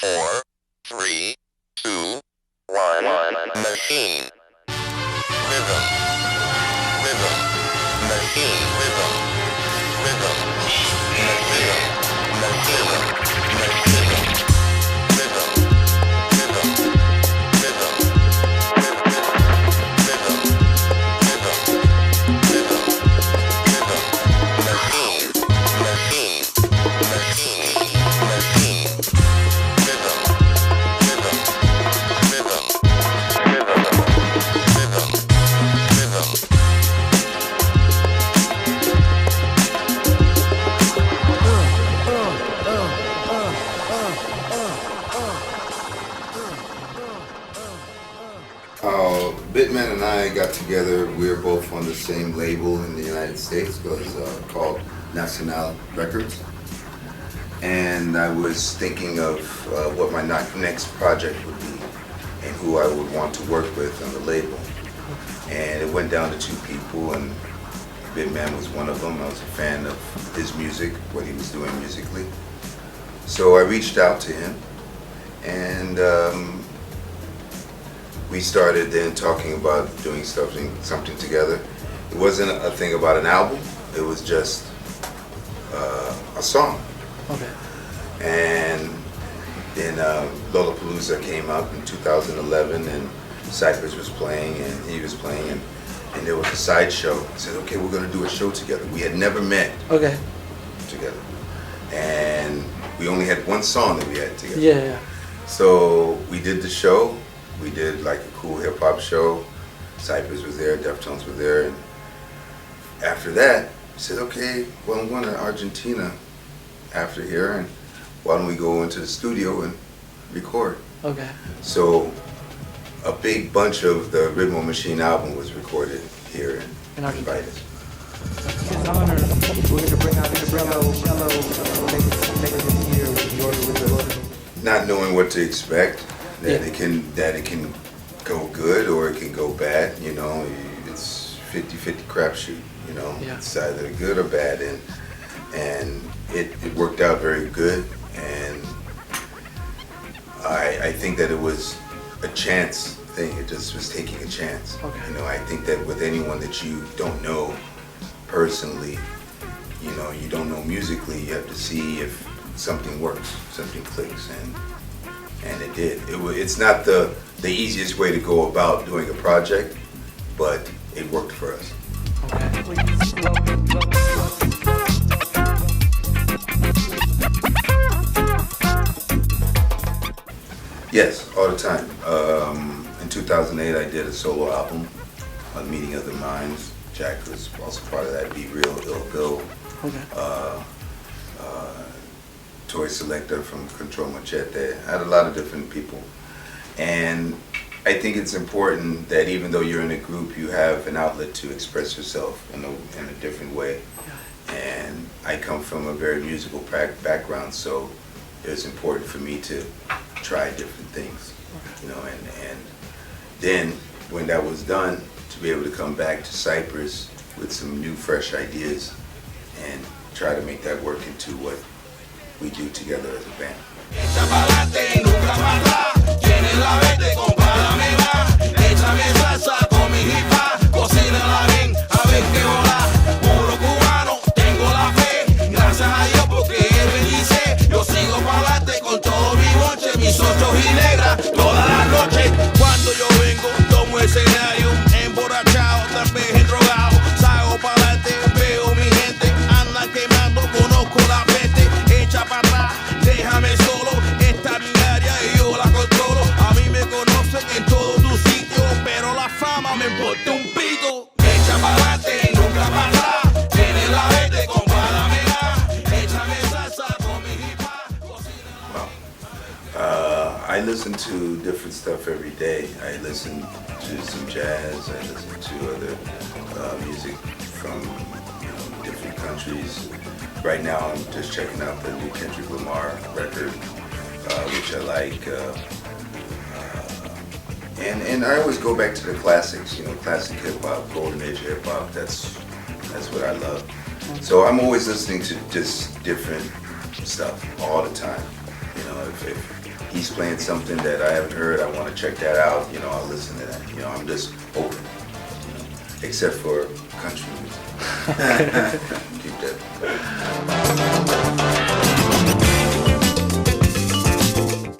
4, 3, 2, 1, machine. Rhythm, rhythm, machine, rhythm, rhythm, rhythm, rhythm, Bitman and I got together. We were both on the same label in the United States. It was called Nacional Records. And I was thinking of what my next project would be and who I would want to work with on the label. And it went down to two people, and Bitman was one of them. I was a fan of his music, what he was doing musically. So I reached out to him, and we started then talking about doing something together. It wasn't a thing about an album, it was just a song. Okay. And then Lollapalooza came out in 2011, and Cypress was playing, and he was playing, and there was a sideshow. I said, okay, we're gonna do a show together. We had never met together. And we only had one song that we had together. Yeah. So we did the show. We did like a cool hip-hop show. Cypress was there, Deftones were there, and after that, I said, okay, well, I'm going to Argentina after here, and why don't we go into the studio and record? Okay. So a big bunch of the Ritmo Machine album was recorded here in Argentina. It's an honor. We're going to bring out this cello, make it here with the... Not knowing what to expect. That it can go good or it can go bad, you know. It's 50-50 crapshoot, you know. Yeah. It's either good or bad, and it worked out very good, and I think that it was a chance thing. It just was taking a chance. Okay. You know, I think that with anyone that you don't know personally, you know, you don't know musically, you have to see if something works, something clicks, and it did. It's not the easiest way to go about doing a project, but it worked for us. Yes, all the time. In 2008, I did a solo album on Meeting of the Minds. Jack was also part of that. Be Real, Ill Bill. Okay. Toy Selector from Control Machete. I had a lot of different people. And I think it's important that even though you're in a group, you have an outlet to express yourself in a different way. And I come from a very musical background, so it's important for me to try different things, you know, and then when that was done, to be able to come back to Cypress with some new, fresh ideas and try to make that work into what we do together as a band. Cuando yo vengo, tomo escenario, emborrachado, tal vez endrogado, salgo para adelante, veo mi gente, andan quemando, conozco la peste, echa para atrás, déjame solo, esta es mi área y yo la controlo, a mí me conocen en todos tus sitios, pero la fama me importa un pito, echa para adelante, nunca para atrás, tiene la verde, compáramela, échame salsa con mi hip hop. I listen to different stuff every day. I listen to some jazz, I listen to other music from different countries. Right now I'm just checking out the new Kendrick Lamar record, which I like. And I always go back to the classics, you know, classic hip-hop, golden age hip-hop, that's what I love. So I'm always listening to just different stuff all the time. You know, if he's playing something that I haven't heard, I want to check that out. I'll listen to that. I'm just open. Except for country music. Keep that.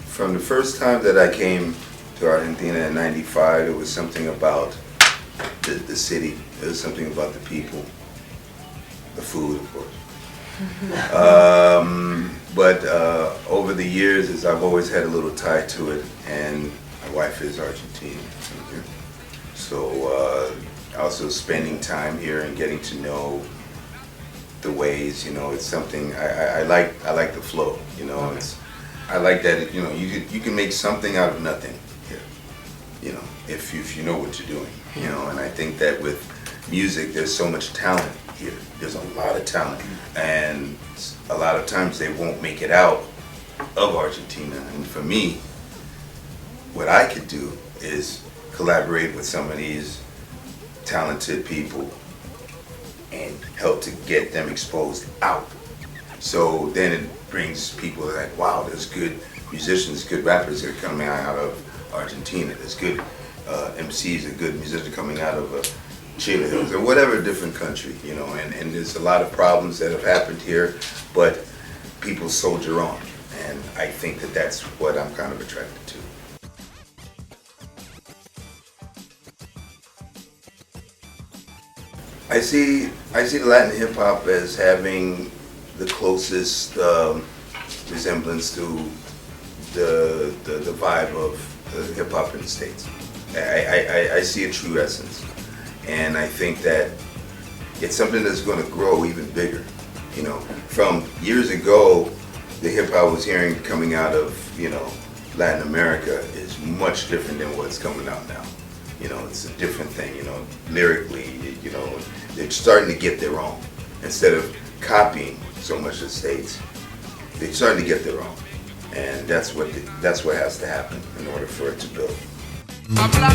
From the first time that I came to Argentina in '95, it was something about the city. It was something about the people, the food, of course. But over the years, as I've always had a little tie to it, and my wife is Argentine, so also spending time here and getting to know the ways, it's something I like. I like the flow, I like that. You can make something out of nothing here, if you know what you're doing, And I think that with music, there's so much talent here. There's a lot of talent, and a lot of times they won't make it out of Argentina. And for me, what I could do is collaborate with some of these talented people and help to get them exposed out. So then it brings people like, wow, there's good musicians, good rappers that are coming out of Argentina. There's good MCs, a good musician coming out of Chile or whatever different country, and there's a lot of problems that have happened here, but people soldier on, and I think that that's what I'm kind of attracted to. I see the Latin hip hop as having the closest resemblance to the vibe of hip hop in the States. I see a true essence, and I think that it's something that's going to grow even bigger. From years ago, the hip hop I was hearing coming out of Latin America is much different than what's coming out now. It's a different thing. Lyrically, they're starting to get their own instead of copying so much of the States. They're starting to get their own, and that's what has to happen in order for it to build. Hablar,